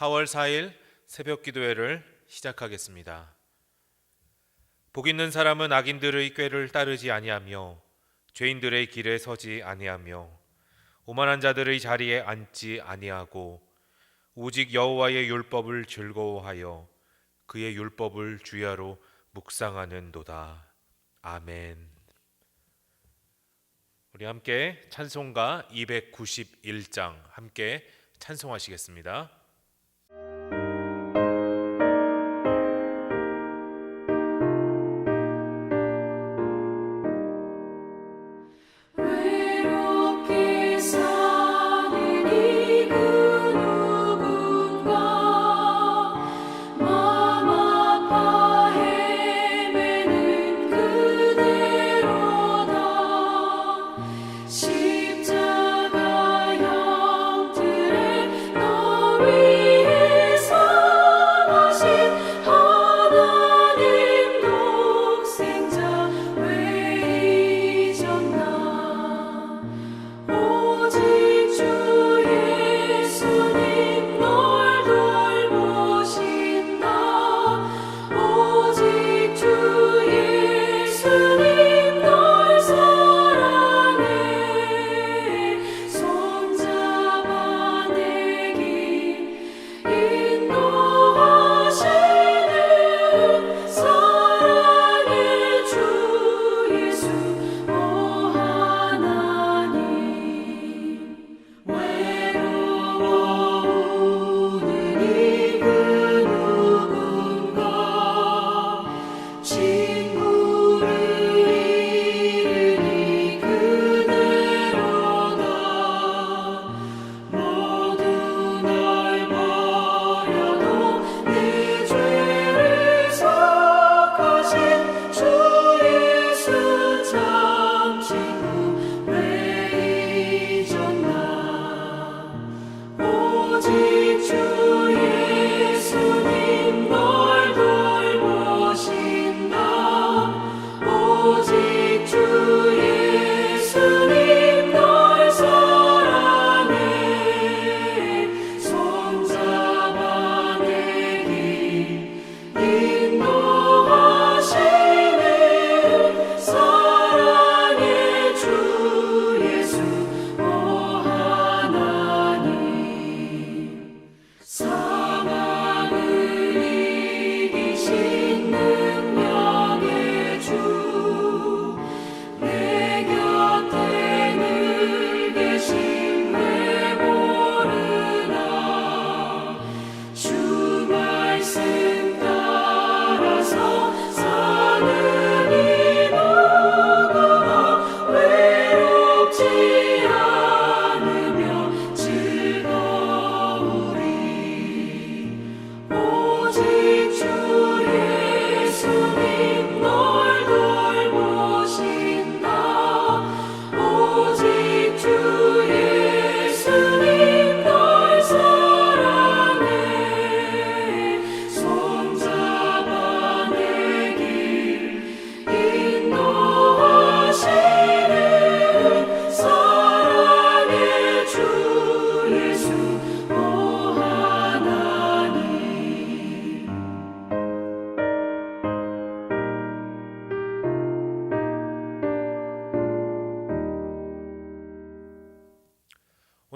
4월 4일 새벽 기도회를 시작하겠습니다. 복 있는 사람은 악인들의 꾀를 따르지 아니하며 죄인들의 길에 서지 아니하며 오만한 자들의 자리에 앉지 아니하고 오직 여호와의 율법을 즐거워하여 그의 율법을 주야로 묵상하는도다. 아멘. 우리 함께 찬송가 291장 함께 찬송하시겠습니다.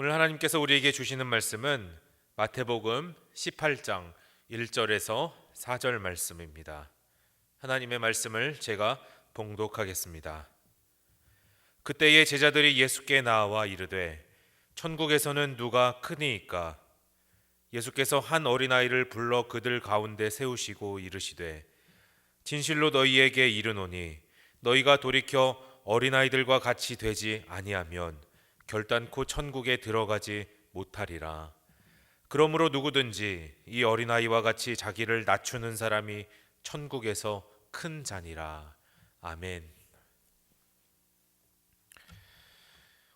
오늘 하나님께서 우리에게 주시는 말씀은 마태복음 18장 1절에서 4절 말씀입니다. 하나님의 말씀을 제가 봉독하겠습니다. 그때에 제자들이 예수께 나와 이르되 천국에서는 누가 크니이까? 예수께서 한 어린아이를 불러 그들 가운데 세우시고 이르시되 진실로 너희에게 이르노니 너희가 돌이켜 어린아이들과 같이 되지 아니하면 결단코 천국에 들어가지 못하리라. 그러므로 누구든지 이 어린아이와 같이 자기를 낮추는 사람이 천국에서 큰 자니라. 아멘.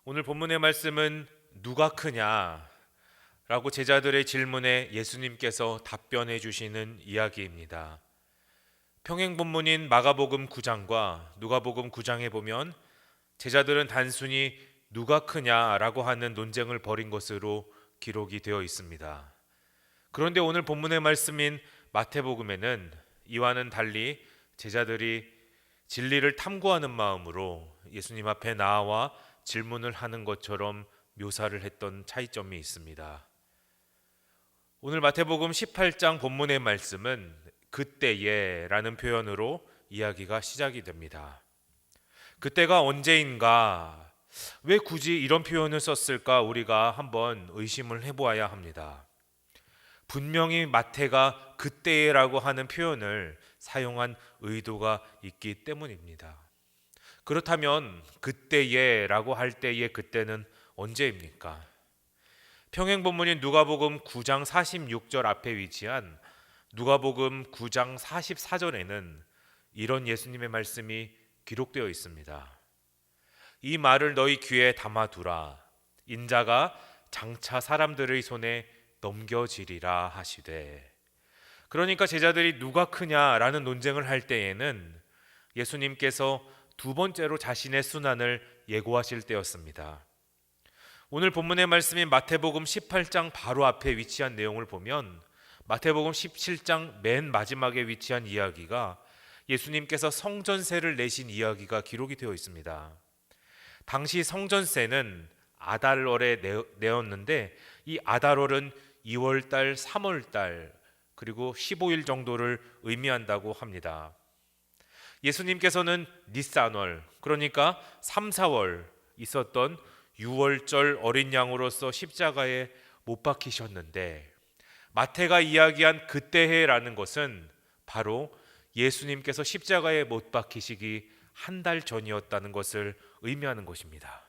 오늘 본문의 말씀은 누가 크냐? 라고 제자들의 질문에 예수님께서 답변해 주시는 이야기입니다. 평행 본문인 마가복음 9장과 누가복음 9장에 보면 제자들은 단순히 누가 크냐라고 하는 논쟁을 벌인 것으로 기록이 되어 있습니다. 그런데 오늘 본문의 말씀인 마태복음에는 이와는 달리 제자들이 진리를 탐구하는 마음으로 예수님 앞에 나와 질문을 하는 것처럼 묘사를 했던 차이점이 있습니다. 오늘 마태복음 18장 본문의 말씀은 그때에라는 표현으로 이야기가 시작이 됩니다. 그때가 언제인가, 왜 굳이 이런 표현을 썼을까 우리가 한번 의심을 해보아야 합니다. 분명히 마태가 그때라고 하는 표현을 사용한 의도가 있기 때문입니다. 그렇다면 그때에라고 할 때의 그때는 언제입니까? 평행 본문인 누가복음 9장 46절 앞에 위치한 누가복음 9장 44절에는 이런 예수님의 말씀이 기록되어 있습니다. 이 말을 너희 귀에 담아두라. 인자가 장차 사람들의 손에 넘겨지리라 하시되. 그러니까 제자들이 누가 크냐라는 논쟁을 할 때에는 예수님께서 두 번째로 자신의 순환을 예고하실 때였습니다. 오늘 본문의 말씀인 마태복음 18장 바로 앞에 위치한 내용을 보면 마태복음 17장 맨 마지막에 위치한 이야기가 예수님께서 성전세를 내신 이야기가 기록이 되어 있습니다. 당시 성전세는 아달월에 내었는데 이 아달월은 2월달, 3월달 그리고 15일 정도를 의미한다고 합니다. 예수님께서는 니산월, 그러니까 3, 4월 있었던 6월절 어린 양으로서 십자가에 못 박히셨는데 마태가 이야기한 그때해라는 것은 바로 예수님께서 십자가에 못 박히시기 한 달 전이었다는 것을 의미하는 것입니다.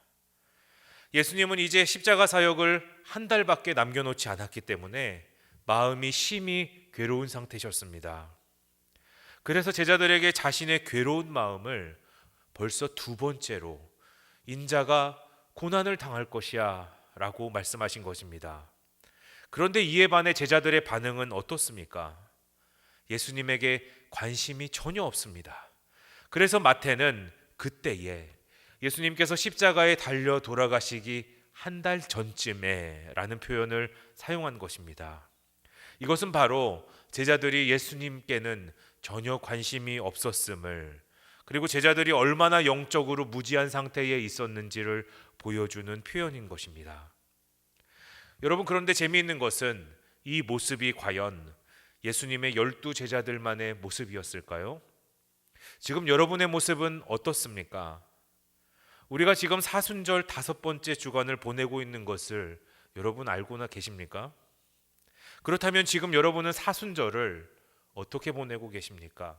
예수님은 이제 십자가 사역을 한 달밖에 남겨놓지 않았기 때문에 마음이 심히 괴로운 상태셨습니다. 그래서 제자들에게 자신의 괴로운 마음을 벌써 두 번째로 인자가 고난을 당할 것이야 라고 말씀하신 것입니다. 그런데 이에 반해 제자들의 반응은 어떻습니까? 예수님에게 관심이 전혀 없습니다. 그래서 마태는 그때에 예수님께서 십자가에 달려 돌아가시기 한 달 전쯤에 라는 표현을 사용한 것입니다. 이것은 바로 제자들이 예수님께는 전혀 관심이 없었음을, 그리고 제자들이 얼마나 영적으로 무지한 상태에 있었는지를 보여주는 표현인 것입니다. 여러분, 그런데 재미있는 것은 이 모습이 과연 예수님의 12 제자들만의 모습이었을까요? 지금 여러분의 모습은 어떻습니까? 우리가 지금 사순절 5번째 주간을 보내고 있는 것을 여러분 알고나 계십니까? 그렇다면 지금 여러분은 사순절을 어떻게 보내고 계십니까?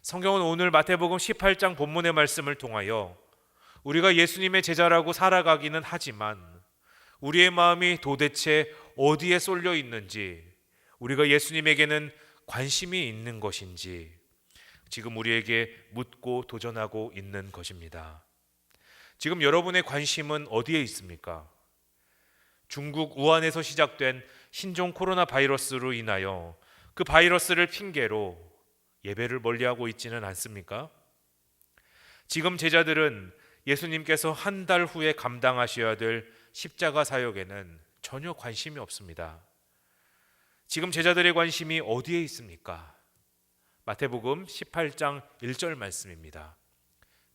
성경은 오늘 마태복음 18장 본문의 말씀을 통하여 우리가 예수님의 제자라고 살아가기는 하지만 우리의 마음이 도대체 어디에 쏠려 있는지, 우리가 예수님에게는 관심이 있는 것인지 지금 우리에게 묻고 도전하고 있는 것입니다. 지금 여러분의 관심은 어디에 있습니까? 중국 우한에서 시작된 신종 코로나 바이러스로 인하여 그 바이러스를 핑계로 예배를 멀리하고 있지는 않습니까? 지금 제자들은 예수님께서 한 달 후에 감당하셔야 될 십자가 사역에는 전혀 관심이 없습니다. 지금 제자들의 관심이 어디에 있습니까? 마태복음 18장 1절 말씀입니다.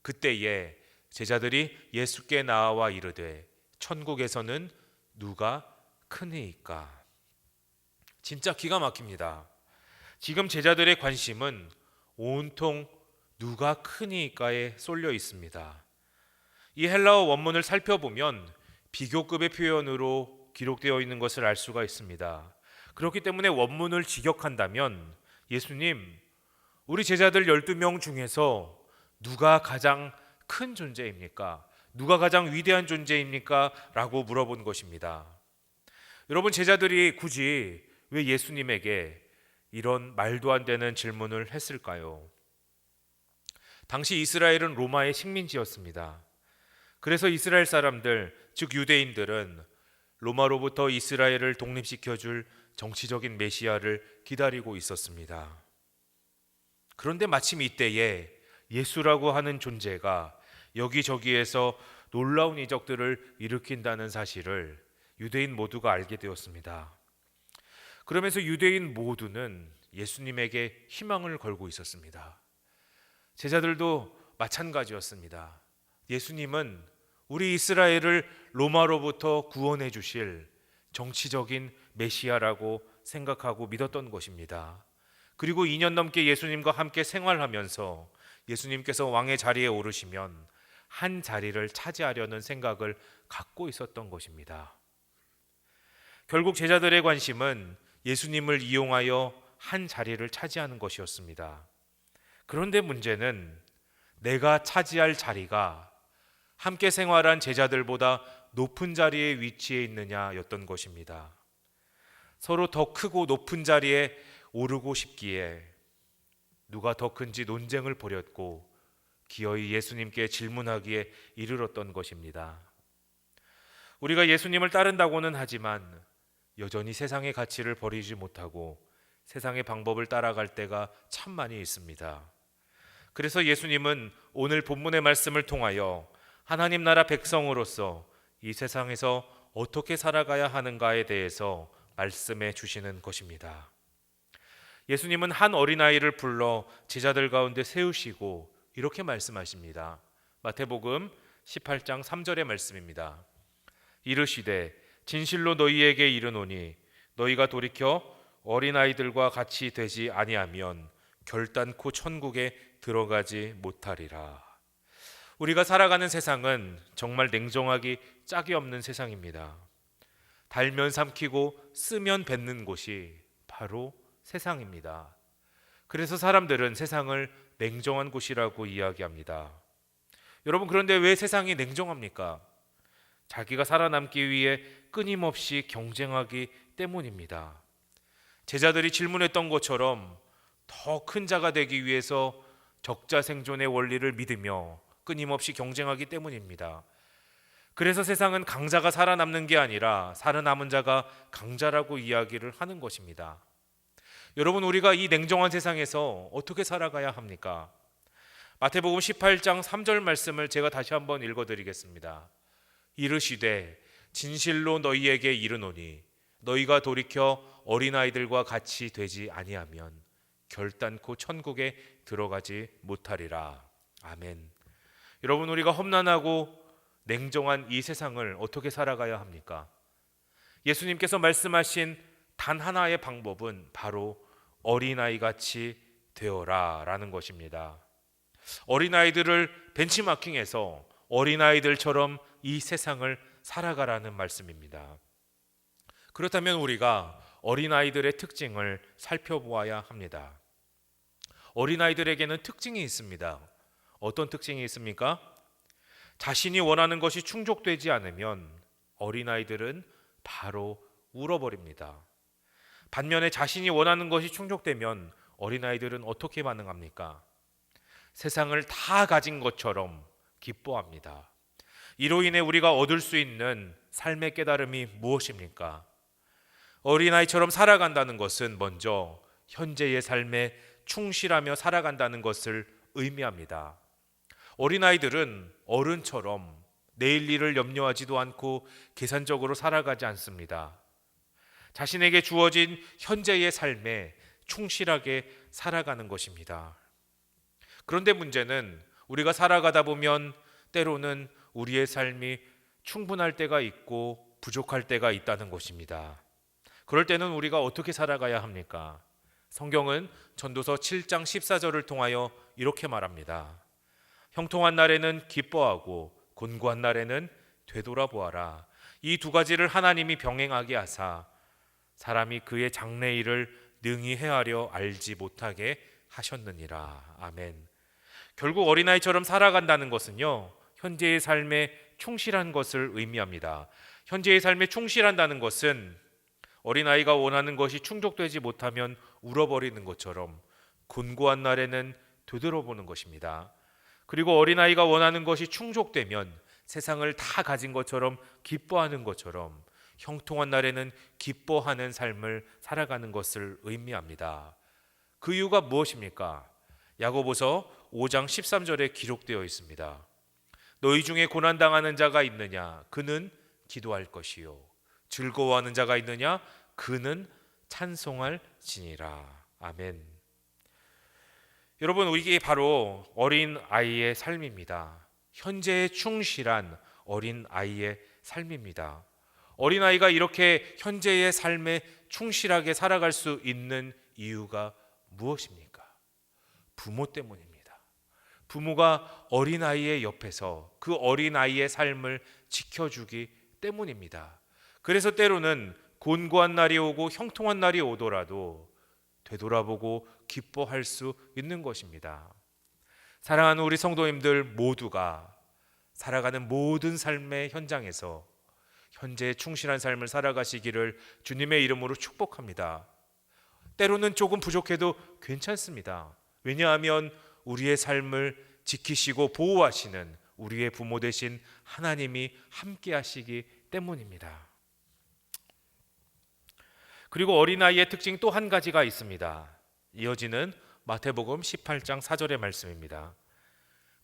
그때에 제자들이 예수께 나와 이르되 천국에서는 누가 크니이까? 진짜 기가 막힙니다. 지금 제자들의 관심은 온통 누가 크니이까에 쏠려 있습니다. 이 헬라어 원문을 살펴보면 비교급의 표현으로 기록되어 있는 것을 알 수가 있습니다. 그렇기 때문에 원문을 직역한다면 예수님, 우리 제자들 12명 중에서 누가 가장 큰 존재입니까? 누가 가장 위대한 존재입니까? 라고 물어본 것입니다. 여러분, 제자들이 굳이 왜 예수님에게 이런 말도 안 되는 질문을 했을까요? 당시 이스라엘은 로마의 식민지였습니다. 그래서 이스라엘 사람들, 즉 유대인들은 로마로부터 이스라엘을 독립시켜줄 정치적인 메시아를 기다리고 있었습니다. 그런데 마침 이때에 예수라고 하는 존재가 여기저기에서 놀라운 이적들을 일으킨다는 사실을 유대인 모두가 알게 되었습니다. 그러면서 유대인 모두는 예수님에게 희망을 걸고 있었습니다. 제자들도 마찬가지였습니다. 예수님은 우리 이스라엘을 로마로부터 구원해 주실 정치적인 메시아라고 생각하고 믿었던 것입니다. 그리고 2년 넘게 예수님과 함께 생활하면서 예수님께서 왕의 자리에 오르시면 한 자리를 차지하려는 생각을 갖고 있었던 것입니다. 결국 제자들의 관심은 예수님을 이용하여 한 자리를 차지하는 것이었습니다. 그런데 문제는 내가 차지할 자리가 함께 생활한 제자들보다 높은 자리에 위치해 있느냐였던 것입니다. 서로 더 크고 높은 자리에 오르고 싶기에 누가 더 큰지 논쟁을 벌였고 기어이 예수님께 질문하기에 이르렀던 것입니다. 우리가 예수님을 따른다고는 하지만 여전히 세상의 가치를 버리지 못하고 세상의 방법을 따라갈 때가 참 많이 있습니다. 그래서 예수님은 오늘 본문의 말씀을 통하여 하나님 나라 백성으로서 이 세상에서 어떻게 살아가야 하는가에 대해서 말씀해 주시는 것입니다. 예수님은 한 어린아이를 불러 제자들 가운데 세우시고 이렇게 말씀하십니다. 마태복음 18장 3절의 말씀입니다. 이르시되 진실로 너희에게 이르노니 너희가 돌이켜 어린아이들과 같이 되지 아니하면 결단코 천국에 들어가지 못하리라. 우리가 살아가는 세상은 정말 냉정하기 짝이 없는 세상입니다. 달면 삼키고 쓰면 뱉는 곳이 바로 세상입니다. 그래서 사람들은 세상을 냉정한 곳이라고 이야기합니다. 여러분, 그런데 왜 세상이 냉정합니까? 자기가 살아남기 위해 끊임없이 경쟁하기 때문입니다. 제자들이 질문했던 것처럼 더 큰 자가 되기 위해서 적자 생존의 원리를 믿으며 끊임없이 경쟁하기 때문입니다. 그래서 세상은 강자가 살아남는 게 아니라 살아남은 자가 강자라고 이야기를 하는 것입니다. 여러분, 우리가 이 냉정한 세상에서 어떻게 살아가야 합니까? 마태복음 18장 3절 말씀을 제가 다시 한번 읽어드리겠습니다. 이르시되 진실로 너희에게 이르노니 너희가 돌이켜 어린아이들과 같이 되지 아니하면 결단코 천국에 들어가지 못하리라. 아멘. 여러분, 우리가 험난하고 냉정한 이 세상을 어떻게 살아가야 합니까? 예수님께서 말씀하신 단 하나의 방법은 바로 어린아이같이 되어라 라는 것입니다. 어린아이들을 벤치마킹해서 어린아이들처럼 이 세상을 살아가라는 말씀입니다. 그렇다면 우리가 어린아이들의 특징을 살펴보아야 합니다. 어린아이들에게는 특징이 있습니다. 어떤 특징이 있습니까? 자신이 원하는 것이 충족되지 않으면 어린아이들은 바로 울어버립니다. 반면에 자신이 원하는 것이 충족되면 어린아이들은 어떻게 반응합니까? 세상을 다 가진 것처럼 기뻐합니다. 이로 인해 우리가 얻을 수 있는 삶의 깨달음이 무엇입니까? 어린아이처럼 살아간다는 것은 먼저 현재의 삶에 충실하며 살아간다는 것을 의미합니다. 어린아이들은 어른처럼 내일 일을 염려하지도 않고 계산적으로 살아가지 않습니다. 자신에게 주어진 현재의 삶에 충실하게 살아가는 것입니다. 그런데 문제는 우리가 살아가다 보면 때로는 우리의 삶이 충분할 때가 있고 부족할 때가 있다는 것입니다. 그럴 때는 우리가 어떻게 살아가야 합니까? 성경은 전도서 7장 14절을 통하여 이렇게 말합니다. 형통한 날에는 기뻐하고 곤고한 날에는 되돌아보아라. 이 두 가지를 하나님이 병행하게 하사 사람이 그의 장래일을 능히 헤아려 알지 못하게 하셨느니라. 아멘. 결국 어린아이처럼 살아간다는 것은요, 현재의 삶에 충실한 것을 의미합니다. 현재의 삶에 충실한다는 것은 어린아이가 원하는 것이 충족되지 못하면 울어버리는 것처럼 곤고한 날에는 되돌아보는 것입니다. 그리고 어린아이가 원하는 것이 충족되면 세상을 다 가진 것처럼 기뻐하는 것처럼 형통한 날에는 기뻐하는 삶을 살아가는 것을 의미합니다. 그 이유가 무엇입니까? 야고보서 5장 13절에 기록되어 있습니다. 너희 중에 고난당하는 자가 있느냐? 그는 기도할 것이요. 즐거워하는 자가 있느냐? 그는 찬송할지니라. 아멘. 여러분, 이게 바로 어린 아이의 삶입니다. 현재에 충실한 어린 아이의 삶입니다. 어린 아이가 이렇게 현재의 삶에 충실하게 살아갈 수 있는 이유가 무엇입니까? 부모 때문입니다. 부모가 어린 아이의 옆에서 그 어린 아이의 삶을 지켜주기 때문입니다. 그래서 때로는 곤고한 날이 오고 형통한 날이 오더라도 되돌아보고 기뻐할 수 있는 것입니다. 사랑하는 우리 성도님들 모두가 살아가는 모든 삶의 현장에서 현재에 충실한 삶을 살아가시기를 주님의 이름으로 축복합니다. 때로는 조금 부족해도 괜찮습니다. 왜냐하면 우리의 삶을 지키시고 보호하시는 우리의 부모 되신 하나님이 함께 하시기 때문입니다. 그리고 어린아이의 특징 또 한 가지가 있습니다. 이어지는 마태복음 18장 4절의 말씀입니다.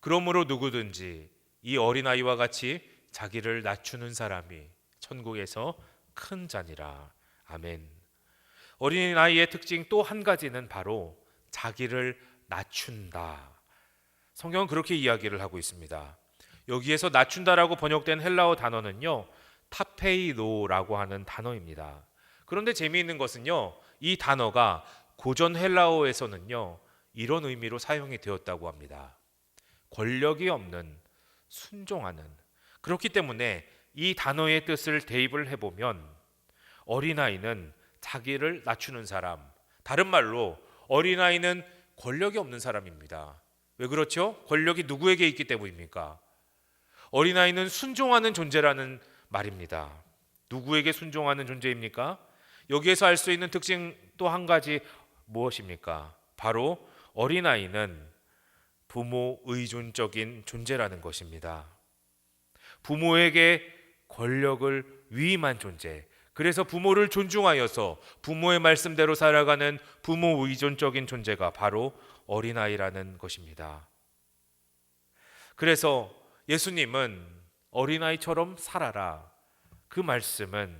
그러므로 누구든지 이 어린아이와 같이 자기를 낮추는 사람이 천국에서 큰 자니라. 아멘. 어린아이의 특징 또 한 가지는 바로 자기를 낮춘다. 성경은 그렇게 이야기를 하고 있습니다. 여기에서 낮춘다라고 번역된 헬라어 단어는요, 타페이노라고 하는 단어입니다. 그런데 재미있는 것은요, 이 단어가 고전 헬라어에서는요, 이런 의미로 사용이 되었다고 합니다. 권력이 없는, 순종하는. 그렇기 때문에 이 단어의 뜻을 대입을 해보면 어린아이는 자기를 낮추는 사람, 다른 말로 어린아이는 권력이 없는 사람입니다. 왜 그렇죠? 권력이 누구에게 있기 때문입니까? 어린아이는 순종하는 존재라는 말입니다. 누구에게 순종하는 존재입니까? 여기에서 알 수 있는 특징 또 한 가지 무엇입니까? 바로 어린아이는 부모 의존적인 존재라는 것입니다. 부모에게 권력을 위임한 존재, 그래서 부모를 존중하여서 부모의 말씀대로 살아가는 부모 의존적인 존재가 바로 어린아이라는 것입니다. 그래서 예수님은 어린아이처럼 살아라, 그 말씀은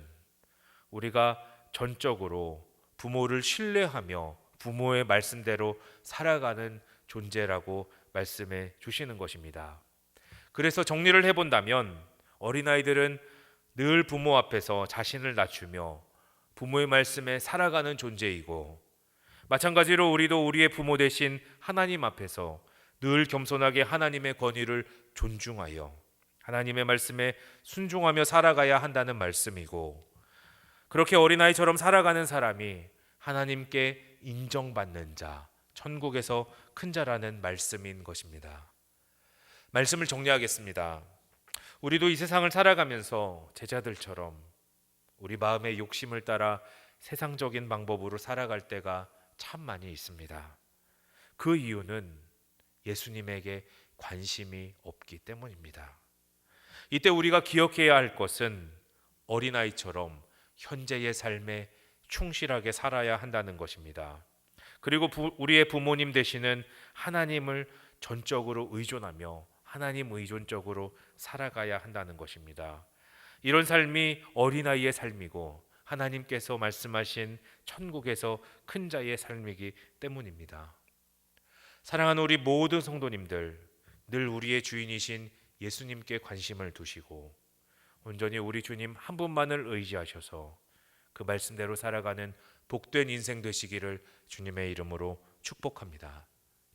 우리가 전적으로 부모를 신뢰하며 부모의 말씀대로 살아가는 존재라고 말씀해 주시는 것입니다. 그래서 정리를 해본다면 어린아이들은 늘 부모 앞에서 자신을 낮추며 부모의 말씀에 살아가는 존재이고, 마찬가지로 우리도 우리의 부모 되신 하나님 앞에서 늘 겸손하게 하나님의 권위를 존중하여 하나님의 말씀에 순종하며 살아가야 한다는 말씀이고, 그렇게 어린아이처럼 살아가는 사람이 하나님께 인정받는 자, 천국에서 큰 자라는 말씀인 것입니다. 말씀을 정리하겠습니다. 우리도 이 세상을 살아가면서 제자들처럼 우리 마음의 욕심을 따라 세상적인 방법으로 살아갈 때가 참 많이 있습니다. 그 이유는 예수님에게 관심이 없기 때문입니다. 이때 우리가 기억해야 할 것은 어린아이처럼 현재의 삶에 충실하게 살아야 한다는 것입니다. 그리고 우리의 부모님 되시는 하나님을 전적으로 의존하며 하나님 의존적으로 살아가야 한다는 것입니다. 이런 삶이 어린아이의 삶이고 하나님께서 말씀하신 천국에서 큰 자의 삶이기 때문입니다. 사랑하는 우리 모든 성도님들, 늘 우리의 주인이신 예수님께 관심을 두시고 온전히 우리 주님 한 분만을 의지하셔서 그 말씀대로 살아가는 복된 인생 되시기를 주님의 이름으로 축복합니다.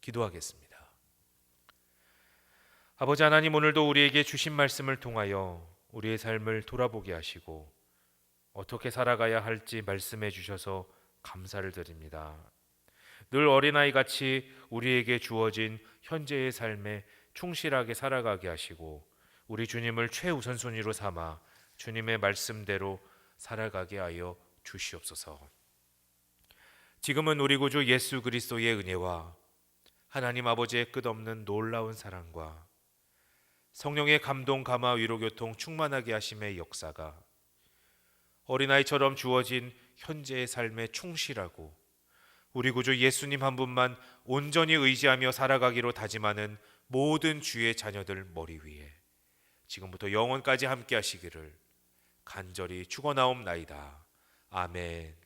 기도하겠습니다. 아버지 하나님, 오늘도 우리에게 주신 말씀을 통하여 우리의 삶을 돌아보게 하시고 어떻게 살아가야 할지 말씀해 주셔서 감사를 드립니다. 늘 어린아이같이 우리에게 주어진 현재의 삶에 충실하게 살아가게 하시고 우리 주님을 최우선순위로 삼아 주님의 말씀대로 살아가게 하여 주시옵소서. 지금은 우리 구주 예수 그리스도의 은혜와 하나님 아버지의 끝없는 놀라운 사랑과 성령의 감동, 감화, 위로, 교통 충만하게 하심의 역사가 어린아이처럼 주어진 현재의 삶에 충실하고 우리 구주 예수님 한 분만 온전히 의지하며 살아가기로 다짐하는 모든 주의 자녀들 머리 위에 지금부터 영원까지 함께 하시기를 간절히 축원하옵나이다. 아멘.